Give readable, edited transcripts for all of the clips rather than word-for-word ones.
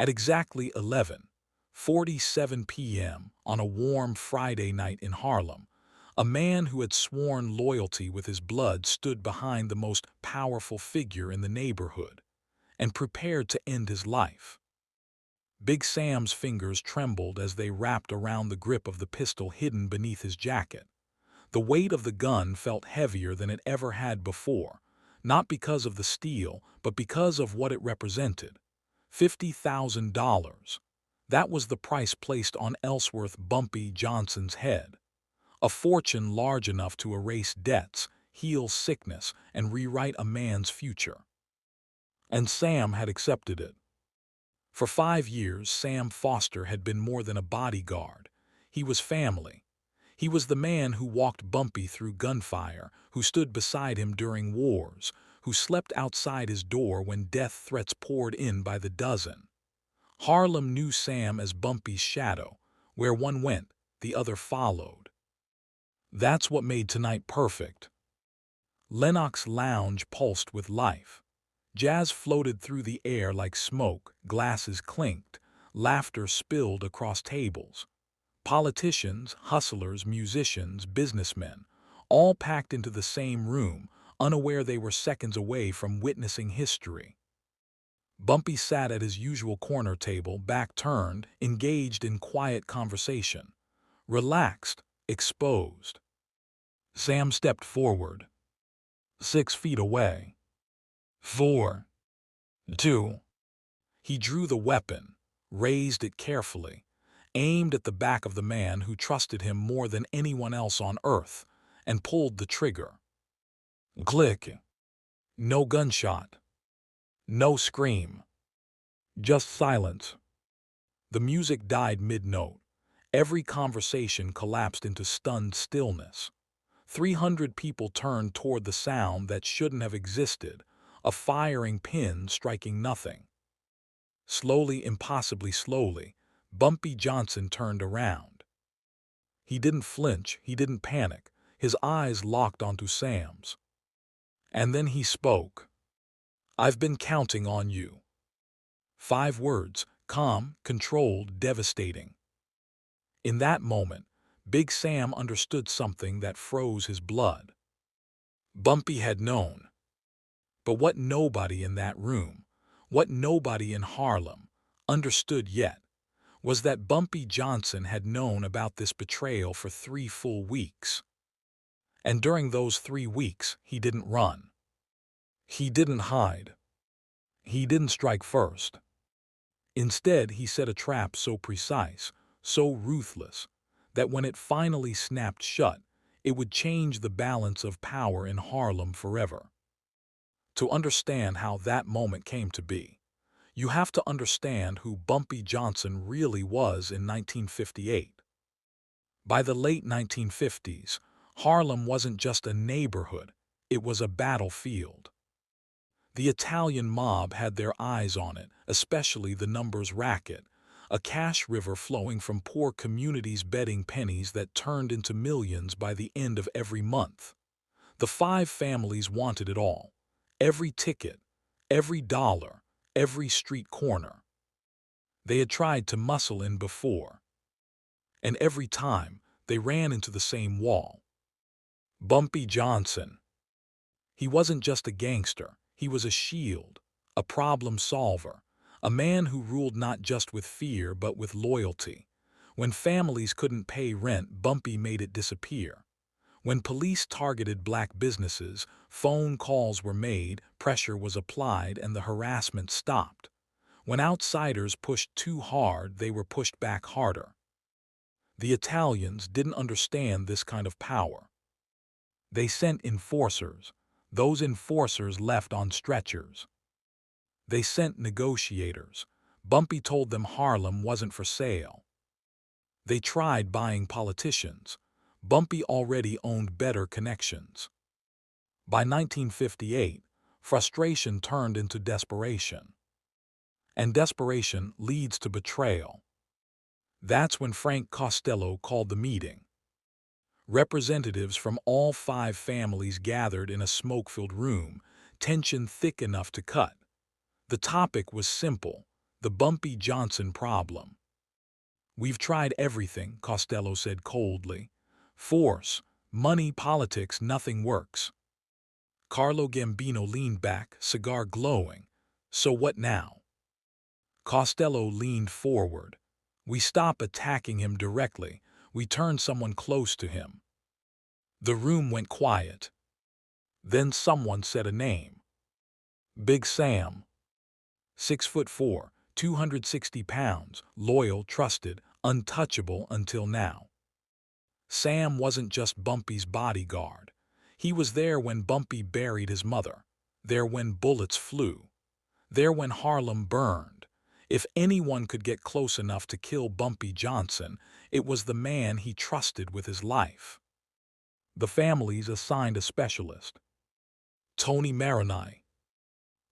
At exactly 11:47 p.m. on a warm Friday night in Harlem, a man who had sworn loyalty with his blood stood behind the most powerful figure in the neighborhood and prepared to end his life. Big Sam's fingers trembled as they wrapped around the grip of the pistol hidden beneath his jacket. The weight of the gun felt heavier than it ever had before, not because of the steel, but because of what it represented. $50,000. That was the price placed on Ellsworth Bumpy Johnson's head. A fortune large enough to erase debts, heal sickness, and rewrite a man's future. And Sam had accepted it. For 5 years, Sam Foster had been more than a bodyguard. He was family. He was the man who walked Bumpy through gunfire, who stood beside him during wars, who slept outside his door when death threats poured in by the dozen. Harlem knew Sam as Bumpy's shadow. Where one went, the other followed. That's what made tonight perfect. Lenox Lounge pulsed with life. Jazz floated through the air like smoke, glasses clinked, laughter spilled across tables. Politicians, hustlers, musicians, businessmen, all packed into the same room, unaware they were seconds away from witnessing history. Bumpy sat at his usual corner table, back turned, engaged in quiet conversation. Relaxed, exposed. Sam stepped forward. 6 feet away. 4. 2. He drew the weapon, raised it carefully, aimed at the back of the man who trusted him more than anyone else on earth, and pulled the trigger. Click. No gunshot. No scream. Just silence. The music died mid-note. Every conversation collapsed into stunned stillness. 300 people turned toward the sound that shouldn't have existed, a firing pin striking nothing. Slowly, impossibly slowly, Bumpy Johnson turned around. He didn't flinch, he didn't panic. His eyes locked onto Sam's. And then he spoke. "I've been counting on you." 5 words, calm, controlled, devastating. In that moment, Big Sam understood something that froze his blood. Bumpy had known. But what nobody in that room, what nobody in Harlem, understood yet, was that Bumpy Johnson had known about this betrayal for 3 full weeks. And during those 3 weeks, he didn't run. He didn't hide. He didn't strike first. Instead, he set a trap so precise, so ruthless, that when it finally snapped shut, it would change the balance of power in Harlem forever. To understand how that moment came to be, you have to understand who Bumpy Johnson really was in 1958. By the late 1950s, Harlem wasn't just a neighborhood, it was a battlefield. The Italian mob had their eyes on it, especially the numbers racket, a cash river flowing from poor communities betting pennies that turned into millions by the end of every month. The 5 families wanted it all. Every ticket, every dollar, every street corner. They had tried to muscle in before. And every time, they ran into the same wall. Bumpy Johnson. He wasn't just a gangster, he was a shield, a problem solver, a man who ruled not just with fear but with loyalty. When families couldn't pay rent, Bumpy made it disappear. When police targeted black businesses, phone calls were made, pressure was applied, and the harassment stopped. When outsiders pushed too hard, they were pushed back harder. The Italians didn't understand this kind of power. They sent enforcers. Those enforcers left on stretchers. They sent negotiators. Bumpy told them Harlem wasn't for sale. They tried buying politicians. Bumpy already owned better connections. By 1958, frustration turned into desperation. And desperation leads to betrayal. That's when Frank Costello called the meeting. Representatives from all 5 families gathered in a smoke-filled room, tension thick enough to cut. The topic was simple. The Bumpy Johnson problem. We've tried everything, Costello said coldly. Force, money, politics, nothing works. Carlo Gambino leaned back, cigar glowing. So what now? Costello leaned forward. We stop attacking him directly. We turn someone close to him. The room went quiet. Then someone said a name. Big Sam. 6'4", 260 pounds, loyal, trusted, untouchable until now. Sam wasn't just Bumpy's bodyguard. He was there when Bumpy buried his mother, there when bullets flew, there when Harlem burned. If anyone could get close enough to kill Bumpy Johnson, it was the man he trusted with his life. The families assigned a specialist. Tony Maroney.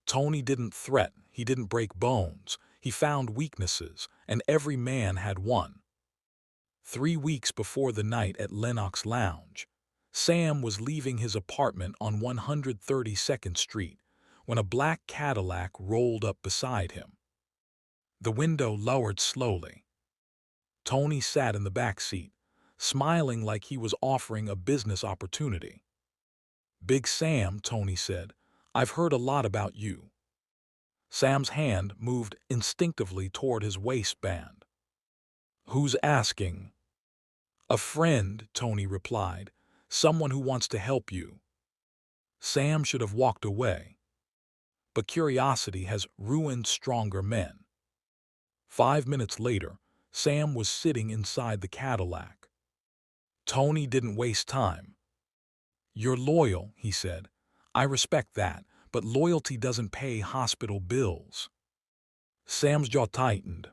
Tony didn't threaten, he didn't break bones. He found weaknesses, and every man had one. 3 weeks before the night at Lenox Lounge, Sam was leaving his apartment on 132nd Street when a black Cadillac rolled up beside him. The window lowered slowly. Tony sat in the back seat, smiling like he was offering a business opportunity. "Big Sam," Tony said, "I've heard a lot about you." Sam's hand moved instinctively toward his waistband. "Who's asking?" "A friend," Tony replied. "Someone who wants to help you." Sam should have walked away. But curiosity has ruined stronger men. 5 minutes later, Sam was sitting inside the Cadillac. Tony didn't waste time. "You're loyal," he said. "I respect that, but loyalty doesn't pay hospital bills." Sam's jaw tightened.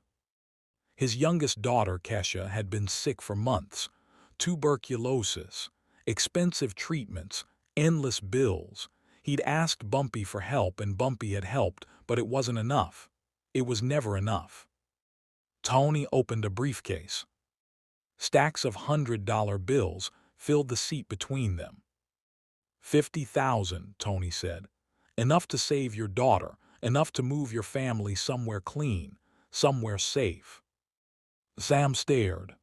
His youngest daughter, Kesha, had been sick for months. Tuberculosis, expensive treatments, endless bills. He'd asked Bumpy for help and Bumpy had helped, but it wasn't enough. It was never enough. Tony opened a briefcase. Stacks of $100 bills filled the seat between them. $50,000, Tony said. Enough to save your daughter, enough to move your family somewhere clean, somewhere safe. Sam stared.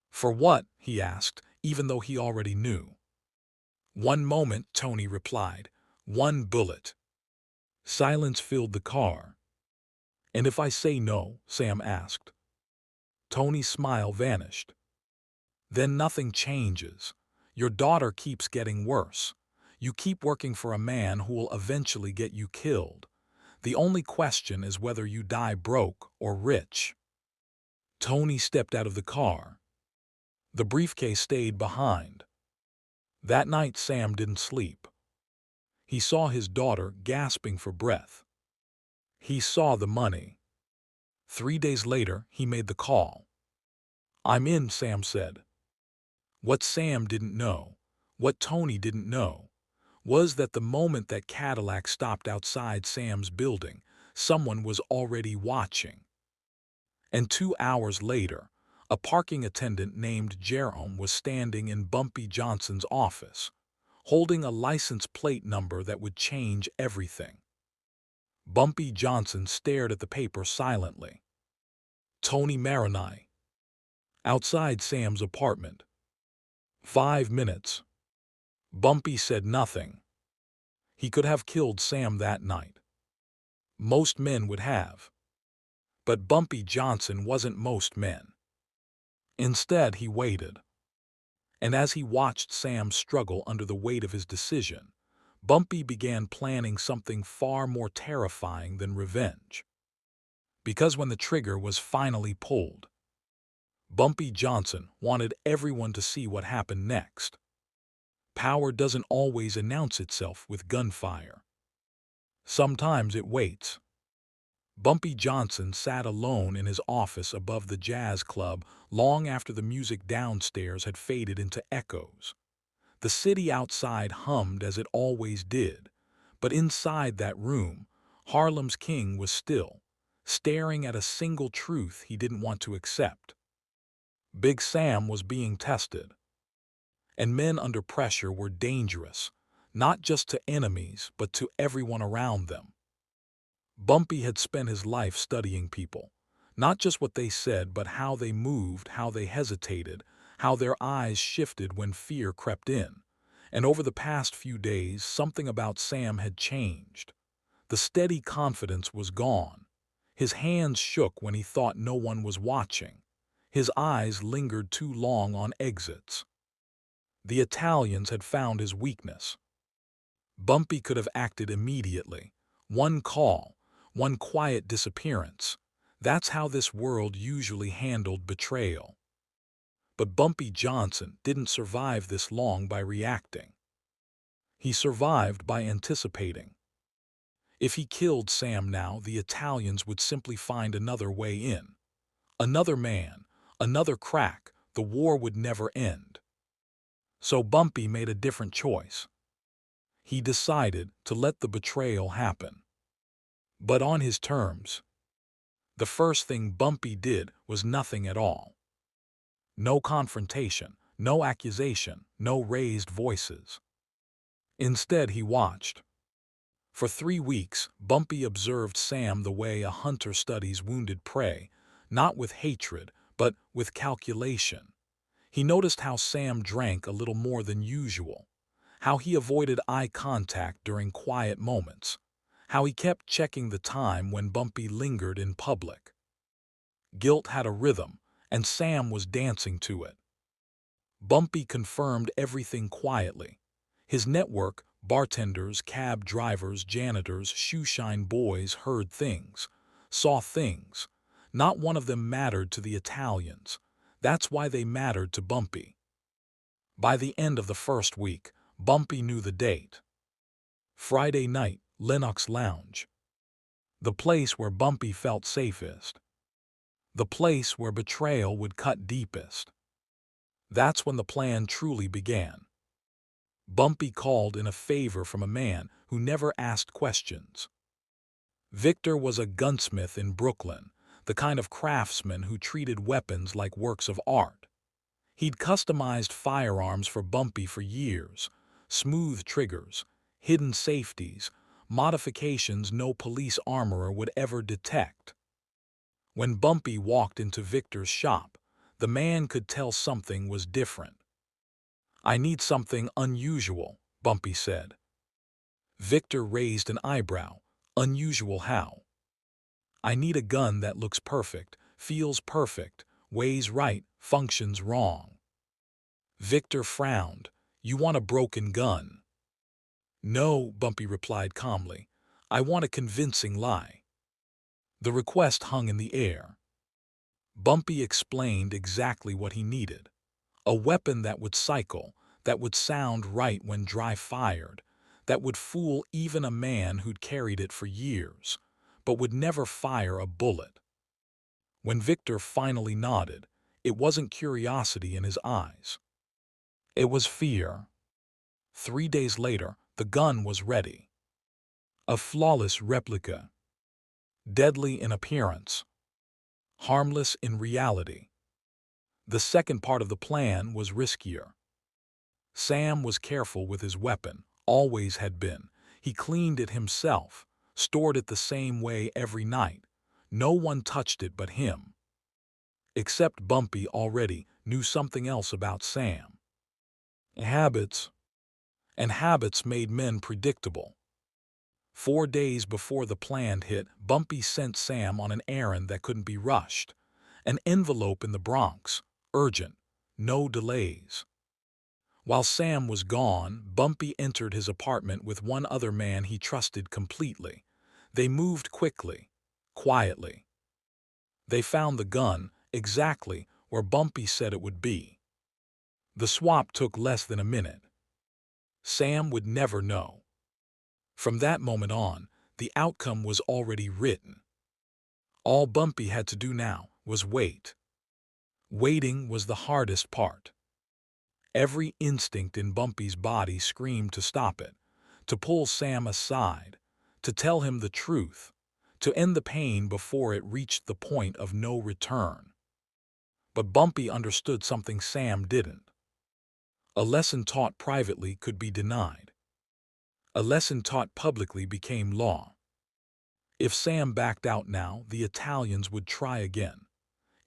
"For what?" he asked, even though he already knew. "1 moment," Tony replied. "1 bullet." Silence filled the car. "And if I say no?" Sam asked. Tony's smile vanished. "Then nothing changes. Your daughter keeps getting worse. You keep working for a man who will eventually get you killed. The only question is whether you die broke or rich." Tony stepped out of the car. The briefcase stayed behind. That night Sam didn't sleep. He saw his daughter gasping for breath. He saw the money. 3 days later, he made the call. "I'm in," Sam said. What Sam didn't know, what Tony didn't know, was that the moment that Cadillac stopped outside Sam's building, someone was already watching. And 2 hours later, a parking attendant named Jerome was standing in Bumpy Johnson's office, holding a license plate number that would change everything. Bumpy Johnson stared at the paper silently. Tony Maroney. Outside Sam's apartment. 5 minutes. Bumpy said nothing. He could have killed Sam that night. Most men would have. But Bumpy Johnson wasn't most men. Instead, he waited. And as he watched Sam struggle under the weight of his decision, Bumpy began planning something far more terrifying than revenge. Because when the trigger was finally pulled, Bumpy Johnson wanted everyone to see what happened next. Power doesn't always announce itself with gunfire. Sometimes it waits. Bumpy Johnson sat alone in his office above the jazz club long after the music downstairs had faded into echoes. The city outside hummed as it always did, but inside that room, Harlem's king was still, staring at a single truth he didn't want to accept. Big Sam was being tested. And men under pressure were dangerous, not just to enemies, but to everyone around them. Bumpy had spent his life studying people, not just what they said, but how they moved, how they hesitated, how their eyes shifted when fear crept in. And over the past few days, something about Sam had changed. The steady confidence was gone. His hands shook when he thought no one was watching. His eyes lingered too long on exits. The Italians had found his weakness. Bumpy could have acted immediately. One call, one quiet disappearance. That's how this world usually handled betrayal. But Bumpy Johnson didn't survive this long by reacting. He survived by anticipating. If he killed Sam now, the Italians would simply find another way in. Another man, another crack, the war would never end. So Bumpy made a different choice. He decided to let the betrayal happen. But on his terms. The first thing Bumpy did was nothing at all. No confrontation, no accusation, no raised voices. Instead, he watched. For 3 weeks, Bumpy observed Sam the way a hunter studies wounded prey, not with hatred, but with calculation. He noticed how Sam drank a little more than usual, how he avoided eye contact during quiet moments, how he kept checking the time when Bumpy lingered in public. Guilt had a rhythm, and Sam was dancing to it. Bumpy confirmed everything quietly. His network, bartenders, cab drivers, janitors, shoeshine boys, heard things, saw things. Not one of them mattered to the Italians. That's why they mattered to Bumpy. By the end of the first week, Bumpy knew the date. Friday night, Lennox Lounge. The place where Bumpy felt safest. The place where betrayal would cut deepest. That's when the plan truly began. Bumpy called in a favor from a man who never asked questions. Victor was a gunsmith in Brooklyn, the kind of craftsman who treated weapons like works of art. He'd customized firearms for Bumpy for years, smooth triggers, hidden safeties, modifications no police armorer would ever detect. When Bumpy walked into Victor's shop, the man could tell something was different. "I need something unusual," Bumpy said. Victor raised an eyebrow. "Unusual how?" "I need a gun that looks perfect, feels perfect, weighs right, functions wrong." Victor frowned. "You want a broken gun?" "No," Bumpy replied calmly. "I want a convincing lie." The request hung in the air. Bumpy explained exactly what he needed. A weapon that would cycle, that would sound right when dry fired, that would fool even a man who'd carried it for years, but would never fire a bullet. When Victor finally nodded, it wasn't curiosity in his eyes. It was fear. 3 days later, the gun was ready. A flawless replica. Deadly in appearance. Harmless in reality. The second part of the plan was riskier. Sam was careful with his weapon, always had been. He cleaned it himself, stored it the same way every night. No one touched it but him. Except Bumpy already knew something else about Sam. Habits. And habits made men predictable. 4 days before the plan hit, Bumpy sent Sam on an errand that couldn't be rushed. An envelope in the Bronx. Urgent. No delays. While Sam was gone, Bumpy entered his apartment with one other man he trusted completely. They moved quickly, quietly. They found the gun exactly where Bumpy said it would be. The swap took less than a minute. Sam would never know. From that moment on, the outcome was already written. All Bumpy had to do now was wait. Waiting was the hardest part. Every instinct in Bumpy's body screamed to stop it, to pull Sam aside, to tell him the truth, to end the pain before it reached the point of no return. But Bumpy understood something Sam didn't. A lesson taught privately could be denied. A lesson taught publicly became law. If Sam backed out now, the Italians would try again.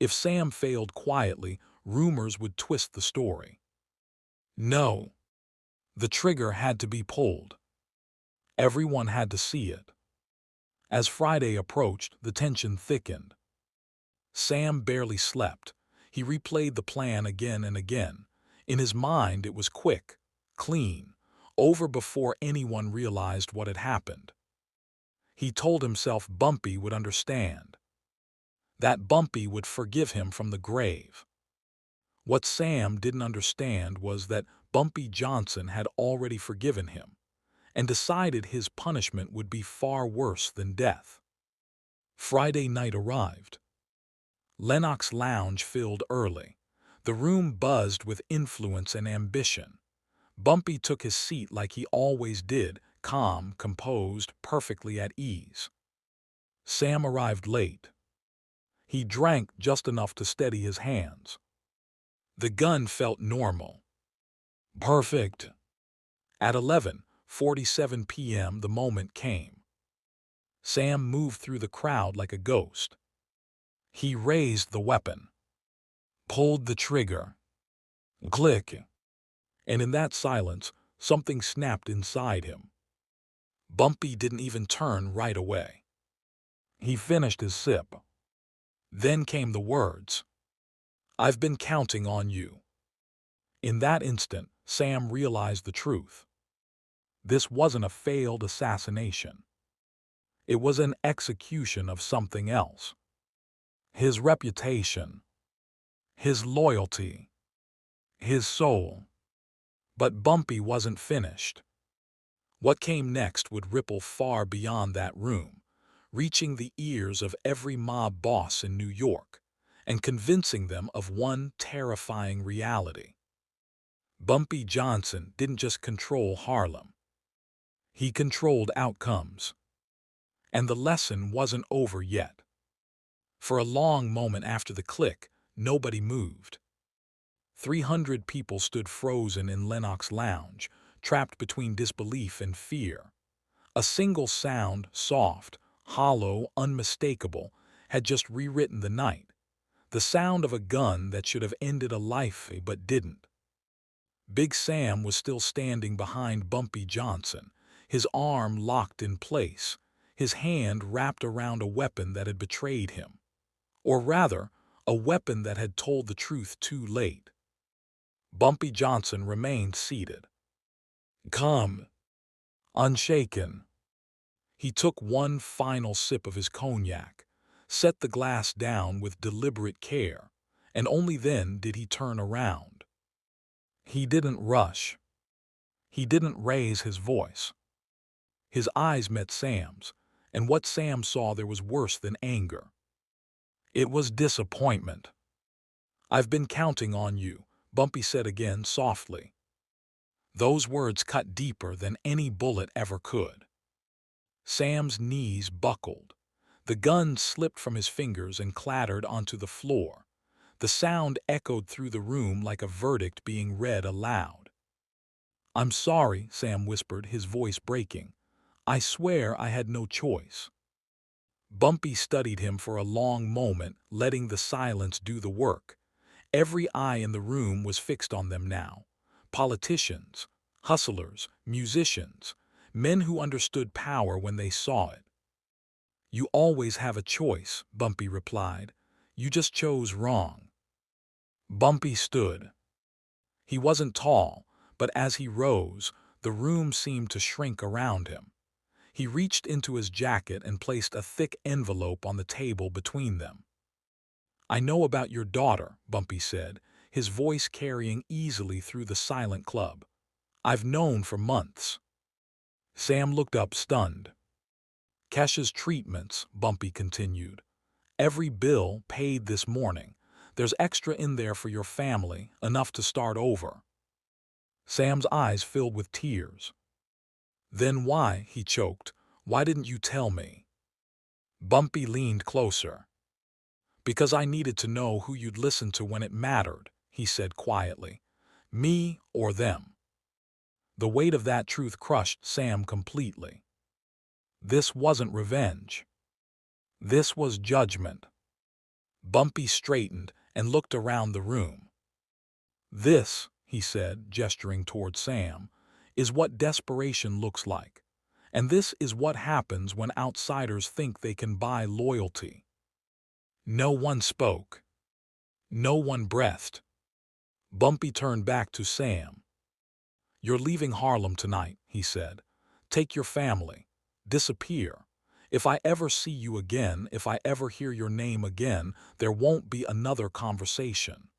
If Sam failed quietly, rumors would twist the story. No. The trigger had to be pulled. Everyone had to see it. As Friday approached, the tension thickened. Sam barely slept. He replayed the plan again and again. In his mind, it was quick, clean, over before anyone realized what had happened. He told himself Bumpy would understand. That Bumpy would forgive him from the grave. What Sam didn't understand was that Bumpy Johnson had already forgiven him and decided his punishment would be far worse than death. Friday night arrived. Lennox Lounge filled early. The room buzzed with influence and ambition. Bumpy took his seat like he always did, calm, composed, perfectly at ease. Sam arrived late. He drank just enough to steady his hands. The gun felt normal. Perfect. At 11:47 p.m. the moment came. Sam moved through the crowd like a ghost. He raised the weapon, pulled the trigger. Click. And in that silence, something snapped inside him. Bumpy didn't even turn right away. He finished his sip. Then came the words, "I've been counting on you." In that instant, Sam realized the truth. This wasn't a failed assassination. It was an execution of something else. His reputation, his loyalty, his soul. But Bumpy wasn't finished. What came next would ripple far beyond that room, reaching the ears of every mob boss in New York and convincing them of one terrifying reality. Bumpy Johnson didn't just control Harlem. He controlled outcomes. And the lesson wasn't over yet. For a long moment after the click, nobody moved. 300 people stood frozen in Lennox Lounge, trapped between disbelief and fear. A single sound, soft, hollow, unmistakable, had just rewritten the night. The sound of a gun that should have ended a life but didn't. Big Sam was still standing behind Bumpy Johnson, his arm locked in place, his hand wrapped around a weapon that had betrayed him. Or rather, a weapon that had told the truth too late. Bumpy Johnson remained seated, calm, unshaken. He took one final sip of his cognac, set the glass down with deliberate care, and only then did he turn around. He didn't rush. He didn't raise his voice. His eyes met Sam's, and what Sam saw there was worse than anger. It was disappointment. "I've been counting on you," Bumpy said again softly. Those words cut deeper than any bullet ever could. Sam's knees buckled. The gun slipped from his fingers and clattered onto the floor. The sound echoed through the room like a verdict being read aloud. "I'm sorry," Sam whispered, his voice breaking. "I swear I had no choice." Bumpy studied him for a long moment, letting the silence do the work. Every eye in the room was fixed on them now. Politicians, hustlers, musicians, men who understood power when they saw it. "You always have a choice," Bumpy replied. "You just chose wrong." Bumpy stood. He wasn't tall, but as he rose, the room seemed to shrink around him. He reached into his jacket and placed a thick envelope on the table between them. "I know about your daughter," Bumpy said, his voice carrying easily through the silent club. "I've known for months." Sam looked up stunned. "Kesha's treatments," Bumpy continued. "Every bill paid this morning. There's extra in there for your family, enough to start over." Sam's eyes filled with tears. "Then why," he choked, "why didn't you tell me?" Bumpy leaned closer. "Because I needed to know who you'd listen to when it mattered," he said quietly. "Me or them." The weight of that truth crushed Sam completely. This wasn't revenge. This was judgment. Bumpy straightened and looked around the room. "This," he said, gesturing toward Sam, "is what desperation looks like. And this is what happens when outsiders think they can buy loyalty." No one spoke. No one breathed. Bumpy turned back to Sam. "You're leaving Harlem tonight," he said. "Take your family. Disappear. If I ever see you again, if I ever hear your name again, there won't be another conversation."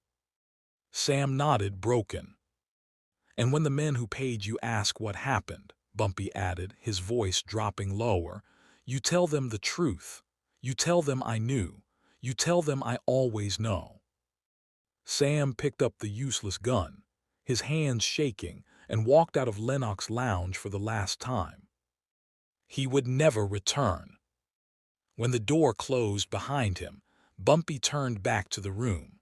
Sam nodded, broken. "And when the men who paid you ask what happened," Bumpy added, his voice dropping lower, "you tell them the truth. You tell them I knew. You tell them I always know." Sam picked up the useless gun, his hands shaking, and walked out of Lennox Lounge for the last time. He would never return. When the door closed behind him, Bumpy turned back to the room.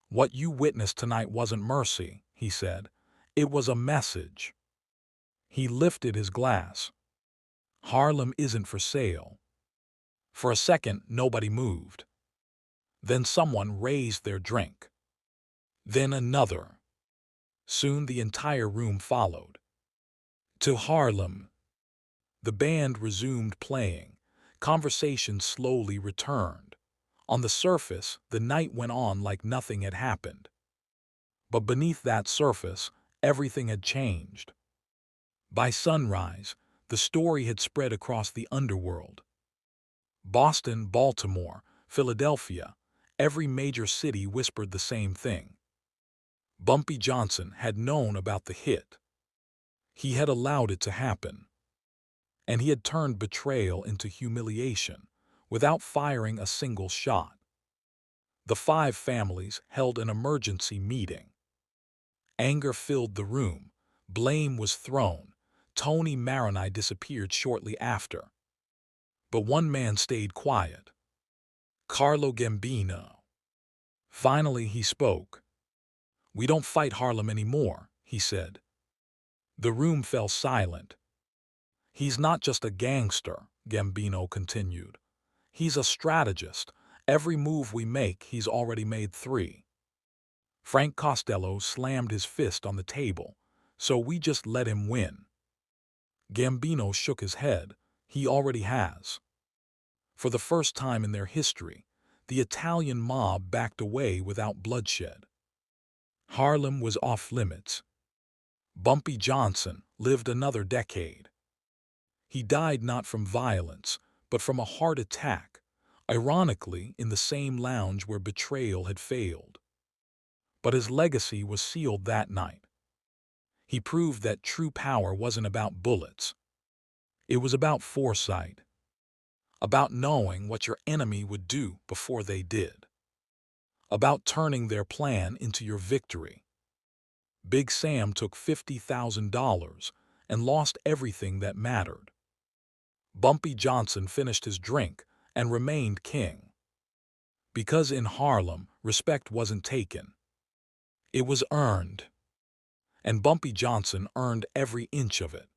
"What you witnessed tonight wasn't mercy," he said. "It was a message." He lifted his glass. "Harlem isn't for sale." For a second, nobody moved. Then someone raised their drink. Then another. Soon the entire room followed. "To Harlem." The band resumed playing. Conversation slowly returned. On the surface, the night went on like nothing had happened. But beneath that surface, everything had changed. By sunrise, the story had spread across the underworld. Boston, Baltimore, Philadelphia, every major city whispered the same thing. Bumpy Johnson had known about the hit. He had allowed it to happen. And he had turned betrayal into humiliation, without firing a single shot. The 5 families held an emergency meeting. Anger filled the room. Blame was thrown. Tony Maroney disappeared shortly after. But one man stayed quiet. Carlo Gambino. Finally he spoke. "We don't fight Harlem anymore," he said. The room fell silent. "He's not just a gangster," Gambino continued. "He's a strategist. Every move we make, he's already made 3. Frank Costello slammed his fist on the table, so we just let him win." Gambino shook his head. "He already has." For the first time in their history, the Italian mob backed away without bloodshed. Harlem was off limits. Bumpy Johnson lived another decade. He died not from violence, but from a heart attack, ironically in the same lounge where betrayal had failed. But his legacy was sealed that night. He proved that true power wasn't about bullets. It was about foresight. About knowing what your enemy would do before they did. About turning their plan into your victory. Big Sam took $50,000 and lost everything that mattered. Bumpy Johnson finished his drink and remained king. Because in Harlem, respect wasn't taken. It was earned. And Bumpy Johnson earned every inch of it.